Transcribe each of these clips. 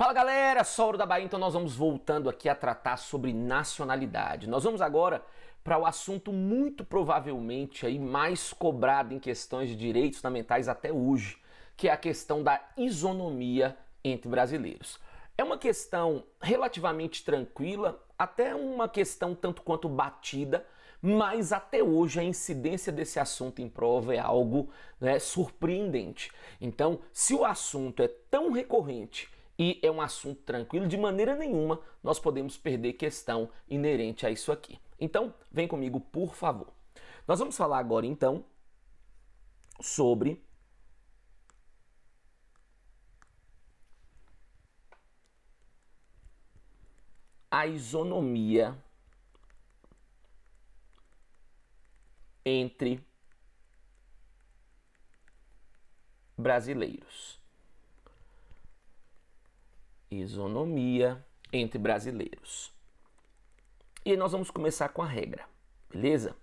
Fala galera, Sauro da Bahia, então nós vamos voltando aqui a tratar sobre nacionalidade. Nós vamos agora para o assunto muito provavelmente aí mais cobrado em questões de direitos fundamentais até hoje, que é a questão da isonomia entre brasileiros. É uma questão relativamente tranquila, até uma questão tanto quanto batida, mas até hoje a incidência desse assunto em prova é algo surpreendente. Então, se o assunto é tão recorrente e é um assunto tranquilo, de maneira nenhuma nós podemos perder questão inerente a isso aqui. Então, vem comigo, por favor. Nós vamos falar agora, então, sobre a isonomia entre brasileiros. Isonomia entre brasileiros. E aí nós vamos começar com a regra, beleza?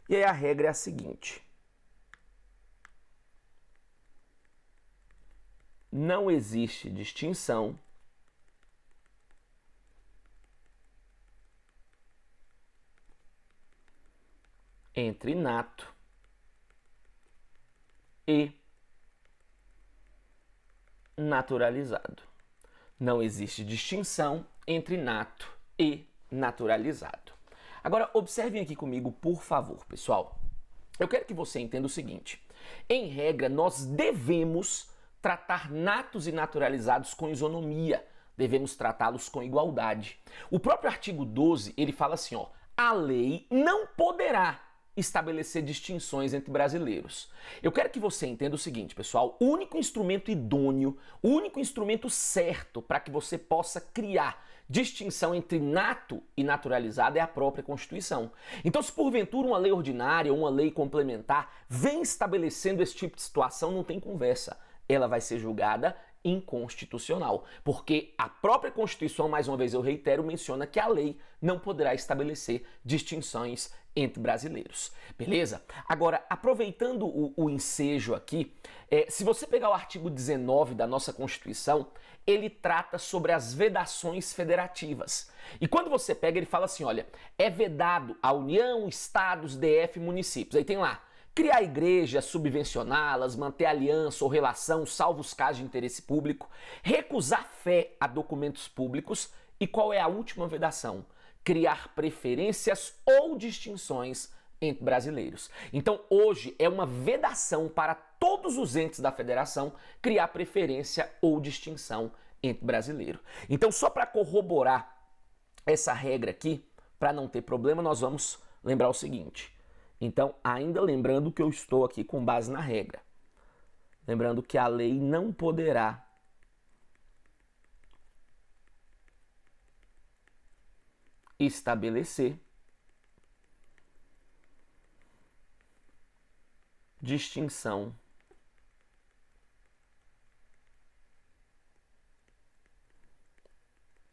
E aí a regra é a seguinte: não existe distinção entre nato e naturalizado. Não existe distinção entre nato e naturalizado. Agora, observem aqui comigo, por favor, pessoal. Eu quero que você entenda o seguinte: em regra, nós devemos tratar natos e naturalizados com isonomia, devemos tratá-los com igualdade. O próprio artigo 12, ele fala assim, ó: a lei não poderá estabelecer distinções entre brasileiros. Eu quero que você entenda o seguinte, pessoal: o único instrumento idôneo, o único instrumento certo para que você possa criar distinção entre nato e naturalizado é a própria Constituição. Então, se porventura uma lei ordinária ou uma lei complementar vem estabelecendo esse tipo de situação, não tem conversa. Ela vai ser julgada inconstitucional, porque a própria Constituição, mais uma vez eu reitero, menciona que a lei não poderá estabelecer distinções entre brasileiros, beleza? Agora, aproveitando o ensejo aqui, se você pegar o artigo 19 da nossa Constituição, ele trata sobre as vedações federativas. E quando você pega, ele fala assim, olha, é vedado a União, Estados, DF, municípios. Aí tem lá: criar igrejas, subvencioná-las, manter aliança ou relação, salvo os casos de interesse público, recusar fé a documentos públicos e qual é a última vedação? Criar preferências ou distinções entre brasileiros. Então, hoje é uma vedação para todos os entes da federação criar preferência ou distinção entre brasileiro. Então, só para corroborar essa regra aqui, para não ter problema, nós vamos lembrar o seguinte. Então, ainda lembrando que eu estou aqui com base na regra. Lembrando que a lei não poderá estabelecer distinção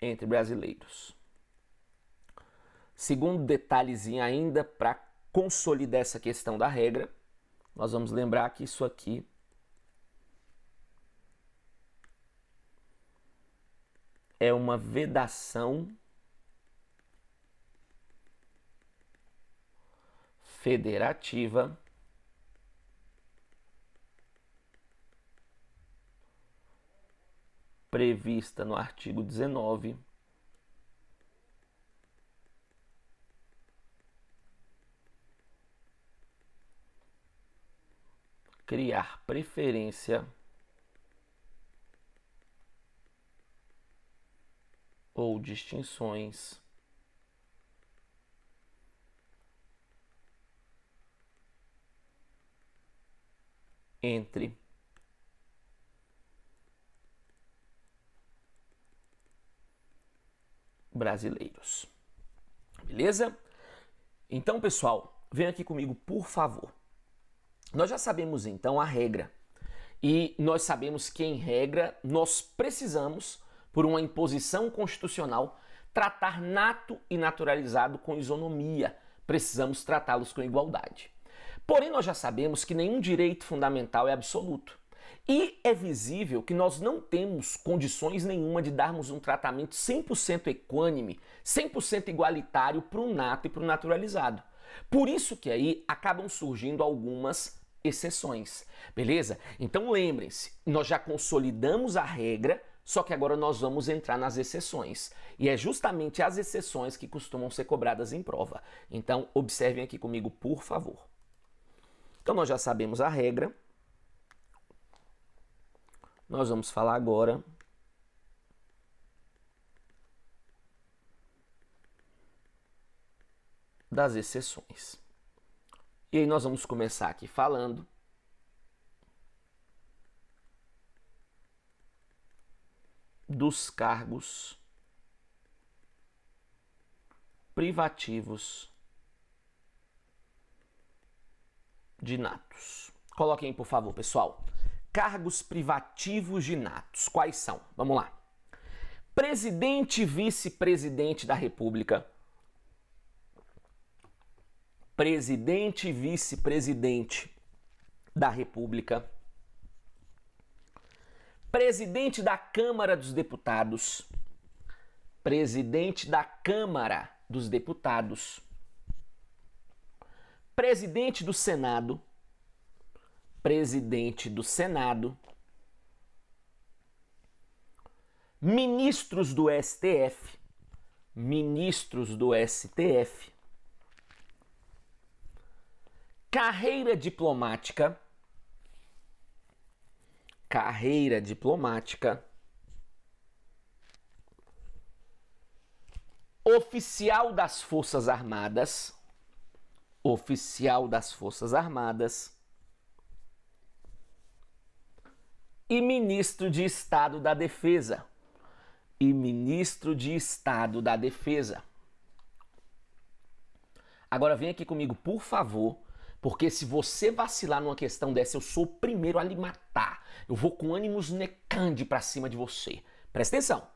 entre brasileiros. Segundo detalhezinho ainda para consolidar essa questão da regra, nós vamos lembrar que isso aqui é uma vedação federativa prevista no artigo 19 criar preferência ou distinções entre brasileiros. Beleza? Então, pessoal, vem aqui comigo, por favor. Nós já sabemos então a regra e nós sabemos que em regra nós precisamos, por uma imposição constitucional, tratar nato e naturalizado com isonomia, precisamos tratá-los com igualdade. Porém, nós já sabemos que nenhum direito fundamental é absoluto. E é visível que nós não temos condições nenhuma de darmos um tratamento 100% equânime, 100% igualitário para o nato e para o naturalizado. Por isso que aí acabam surgindo algumas exceções, beleza? Então lembrem-se, nós já consolidamos a regra, só que agora nós vamos entrar nas exceções. E é justamente as exceções que costumam ser cobradas em prova. Então observem aqui comigo, por favor. Então nós já sabemos a regra. Nós vamos falar agora das exceções. E aí nós vamos começar aqui falando dos cargos privativos de natos. Coloquem, por favor, pessoal. Cargos privativos de natos. Quais são? Vamos lá. Presidente e vice-presidente da República. Presidente e vice-presidente da República. Presidente da Câmara dos Deputados. Presidente da Câmara dos Deputados. Presidente do Senado. Presidente do Senado. Ministros do STF. Ministros do STF. Carreira diplomática. Carreira diplomática. Oficial das Forças Armadas. Oficial das Forças Armadas. E ministro de Estado da Defesa. E ministro de Estado da Defesa. Agora vem aqui comigo, por favor, porque se você vacilar numa questão dessa, eu sou o primeiro a lhe matar. Eu vou com ânimos necande pra cima de você. Presta atenção.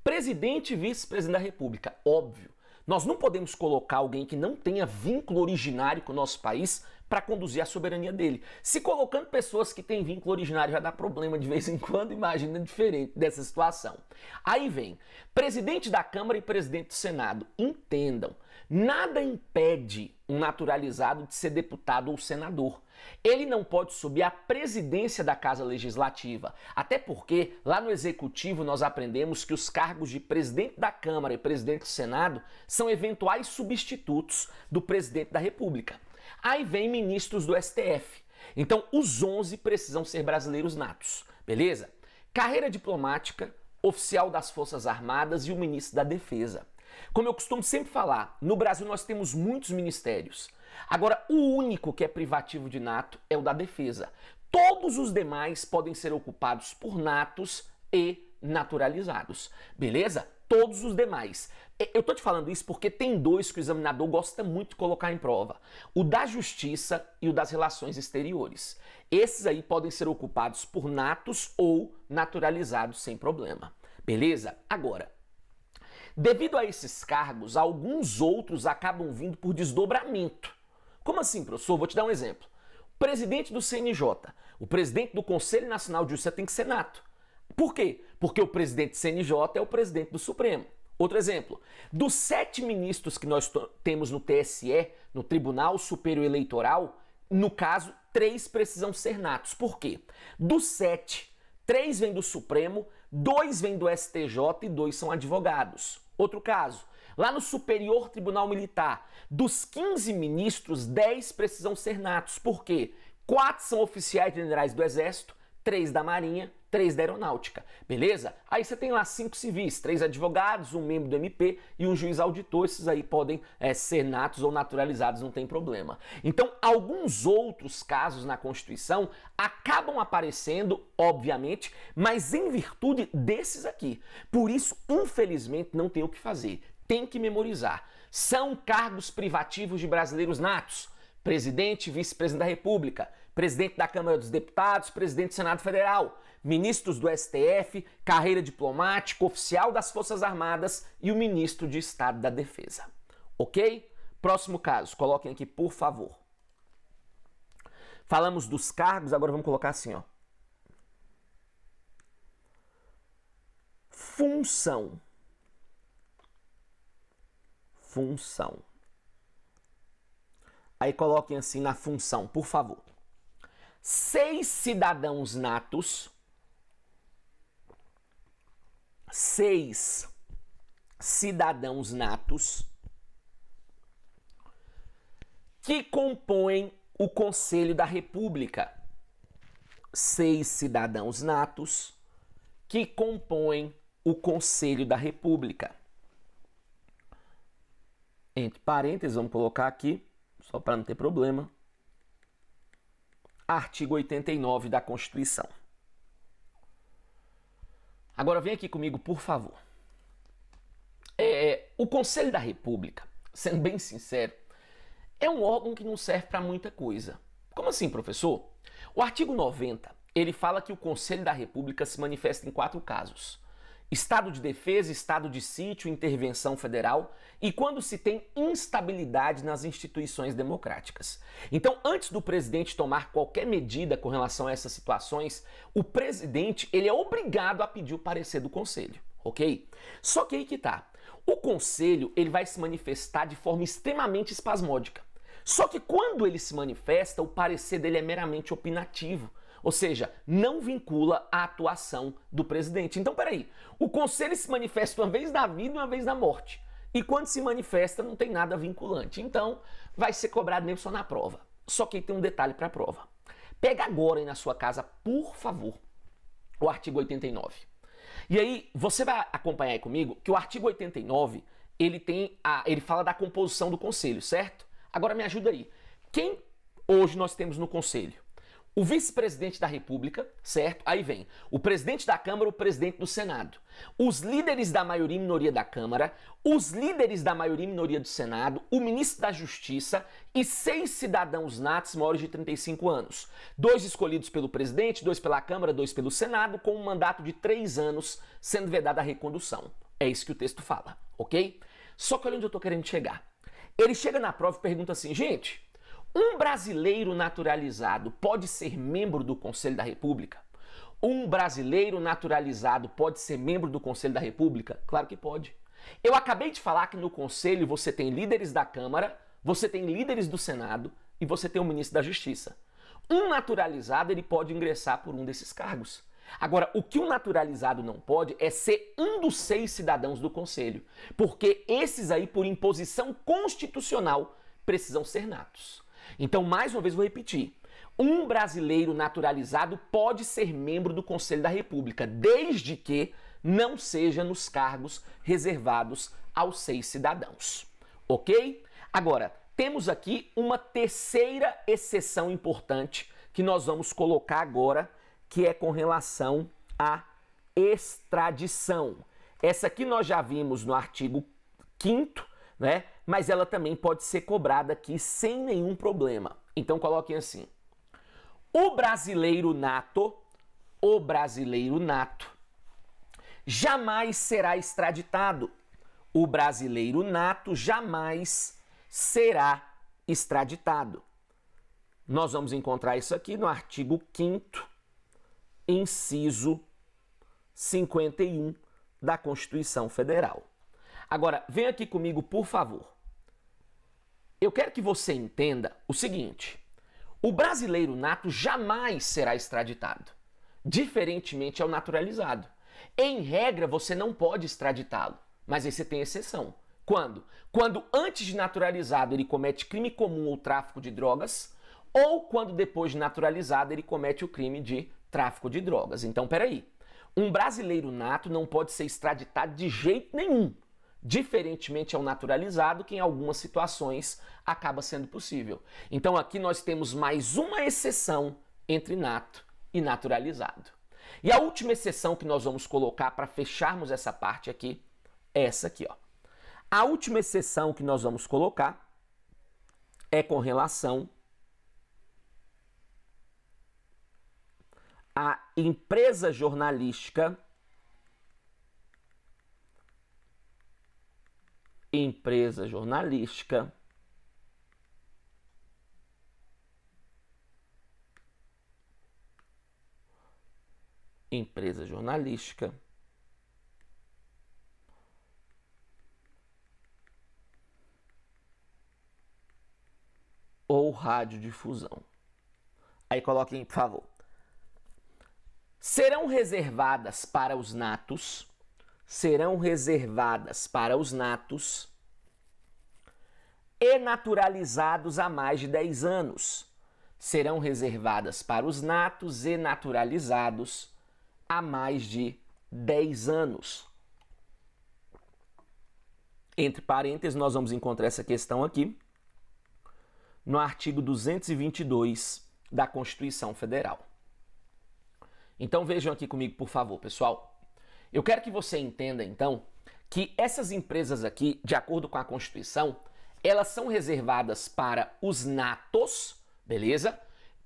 Presidente e vice-presidente da República, óbvio. Nós não podemos colocar alguém que não tenha vínculo originário com o nosso país para conduzir a soberania dele. Se colocando pessoas que têm vínculo originário já dá problema de vez em quando, imagina diferente dessa situação. Aí vem, presidente da Câmara e presidente do Senado, entendam, nada impede um naturalizado de ser deputado ou senador. Ele não pode subir à presidência da Casa Legislativa, até porque lá no Executivo nós aprendemos que os cargos de presidente da Câmara e presidente do Senado são eventuais substitutos do presidente da República. Aí vem ministros do STF. Então os 11 precisam ser brasileiros natos, beleza? Carreira diplomática, oficial das Forças Armadas e o ministro da Defesa. Como eu costumo sempre falar, no Brasil nós temos muitos ministérios. Agora, o único que é privativo de nato é o da Defesa. Todos os demais podem ser ocupados por natos e naturalizados, beleza? Todos os demais. Eu tô te falando isso porque tem dois que o examinador gosta muito de colocar em prova. O da Justiça e o das Relações Exteriores. Esses aí podem ser ocupados por natos ou naturalizados sem problema, beleza? Agora, devido a esses cargos, alguns outros acabam vindo por desdobramento. Como assim, professor? Vou te dar um exemplo. O presidente do CNJ, o presidente do Conselho Nacional de Justiça tem que ser nato. Por quê? Porque o presidente do CNJ é o presidente do Supremo. Outro exemplo, dos 7 ministros que nós temos no TSE, no Tribunal Superior Eleitoral, no caso, 3 precisam ser natos. Por quê? Dos 7, 3 vêm do Supremo, 2 vêm do STJ e 2 são advogados. Outro caso, lá no Superior Tribunal Militar, dos 15 ministros, 10 precisam ser natos. Por quê? 4 são oficiais generais do Exército, 3 da Marinha, 3 da Aeronáutica, beleza? Aí você tem lá 5 civis, 3 advogados, um membro do MP e um juiz auditor. Esses aí podem ser natos ou naturalizados, não tem problema. Então, alguns outros casos na Constituição acabam aparecendo, obviamente, mas em virtude desses aqui. Por isso, infelizmente, não tem o que fazer. Tem que memorizar. São cargos privativos de brasileiros natos. Presidente e vice-presidente da República, presidente da Câmara dos Deputados, presidente do Senado Federal, ministros do STF, carreira diplomática, oficial das Forças Armadas e o ministro de Estado da Defesa. Ok? Próximo caso, coloquem aqui, por favor. Falamos dos cargos, agora vamos colocar assim, ó. função. Função. Aí coloquem assim na função, por favor. 6 cidadãos natos. 6 cidadãos natos que compõem o Conselho da República. 6 cidadãos natos que compõem o Conselho da República. Entre parênteses, vamos colocar aqui, só para não ter problema. Artigo 89 da Constituição. Agora vem aqui comigo, por favor. O Conselho da República, sendo bem sincero, é um órgão que não serve para muita coisa. Como assim, professor? O artigo 90, ele fala que o Conselho da República se manifesta em 4 casos. Estado de defesa, estado de sítio, intervenção federal e quando se tem instabilidade nas instituições democráticas. Então, antes do presidente tomar qualquer medida com relação a essas situações, o presidente ele é obrigado a pedir o parecer do Conselho, ok? Só que aí que tá. O Conselho ele vai se manifestar de forma extremamente espasmódica. Só que quando ele se manifesta, o parecer dele é meramente opinativo. Ou seja, não vincula a atuação do presidente. Então, peraí, o Conselho se manifesta uma vez na vida e uma vez na morte. E quando se manifesta, não tem nada vinculante. Então, vai ser cobrado mesmo só na prova. Só que tem um detalhe para a prova. Pega agora aí na sua casa, por favor, o artigo 89. E aí, você vai acompanhar aí comigo que o artigo 89, ele fala da composição do Conselho, certo? Agora me ajuda aí. Quem hoje nós temos no Conselho? O vice-presidente da República, certo? Aí vem o presidente da Câmara, o presidente do Senado, os líderes da maioria e minoria da Câmara, os líderes da maioria e minoria do Senado, o ministro da Justiça e 6 cidadãos natos maiores de 35 anos. 2 escolhidos pelo presidente, 2 pela Câmara, 2 pelo Senado, com um mandato de 3 anos, sendo vedada a recondução. É isso que o texto fala, ok? Só que olha onde eu tô querendo chegar. Ele chega na prova e pergunta assim, gente... Um brasileiro naturalizado pode ser membro do Conselho da República? Um brasileiro naturalizado pode ser membro do Conselho da República? Claro que pode. Eu acabei de falar que no Conselho você tem líderes da Câmara, você tem líderes do Senado e você tem o ministro da Justiça. Um naturalizado ele pode ingressar por um desses cargos. Agora, o que um naturalizado não pode é ser um dos 6 cidadãos do Conselho, porque esses aí, por imposição constitucional, precisam ser natos. Então, mais uma vez, vou repetir. Um brasileiro naturalizado pode ser membro do Conselho da República, desde que não seja nos cargos reservados aos 6 cidadãos. Ok? Agora, temos aqui uma terceira exceção importante que nós vamos colocar agora, que é com relação à extradição. Essa aqui nós já vimos no artigo 5º, né? Mas ela também pode ser cobrada aqui sem nenhum problema. Então coloquem assim. O brasileiro nato jamais será extraditado. O brasileiro nato jamais será extraditado. Nós vamos encontrar isso aqui no artigo 5º, inciso 51 da Constituição Federal. Agora, vem aqui comigo, por favor. Eu quero que você entenda o seguinte. O brasileiro nato jamais será extraditado, diferentemente ao naturalizado. Em regra, você não pode extraditá-lo, mas aí você tem exceção. Quando? Quando antes de naturalizado ele comete crime comum ou tráfico de drogas, ou quando depois de naturalizado ele comete o crime de tráfico de drogas. Então, peraí. Um brasileiro nato não pode ser extraditado de jeito nenhum, diferentemente ao naturalizado, que em algumas situações acaba sendo possível. Então aqui nós temos mais uma exceção entre nato e naturalizado. E a última exceção que nós vamos colocar para fecharmos essa parte aqui é essa aqui, ó. A última exceção que nós vamos colocar é com relação à empresa jornalística empresa jornalística radiodifusão. Aí coloquem, por favor. Serão reservadas para os natos e naturalizados há mais de 10 anos. Serão reservadas para os natos e naturalizados há mais de 10 anos. Entre parênteses, nós vamos encontrar essa questão aqui no artigo 222 da Constituição Federal. Então vejam aqui comigo, por favor, pessoal. Eu quero que você entenda, então, que essas empresas aqui, de acordo com a Constituição, elas são reservadas para os natos, beleza?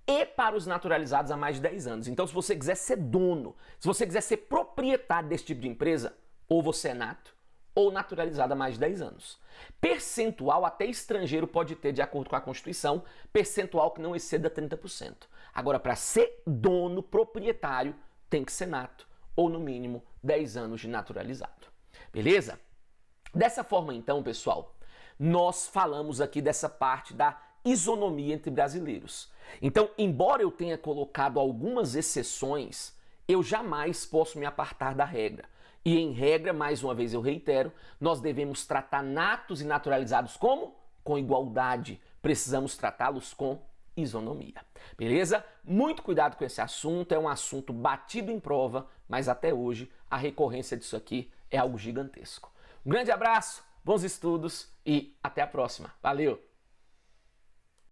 E para os naturalizados há mais de 10 anos. Então, se você quiser ser dono, se você quiser ser proprietário desse tipo de empresa, ou você é nato, ou naturalizado há mais de 10 anos. Percentual até estrangeiro pode ter, de acordo com a Constituição, percentual que não exceda 30%. Agora, para ser dono, proprietário, tem que ser nato, ou no mínimo 10 anos de naturalizado. Beleza? Dessa forma, então, pessoal, nós falamos aqui dessa parte da isonomia entre brasileiros. Então, embora eu tenha colocado algumas exceções, eu jamais posso me apartar da regra. E em regra, mais uma vez eu reitero, nós devemos tratar natos e naturalizados como? Com igualdade. Precisamos tratá-los com isonomia. Beleza? Muito cuidado com esse assunto, é um assunto batido em prova, mas até hoje a recorrência disso aqui é algo gigantesco. Um grande abraço, bons estudos e até a próxima. Valeu!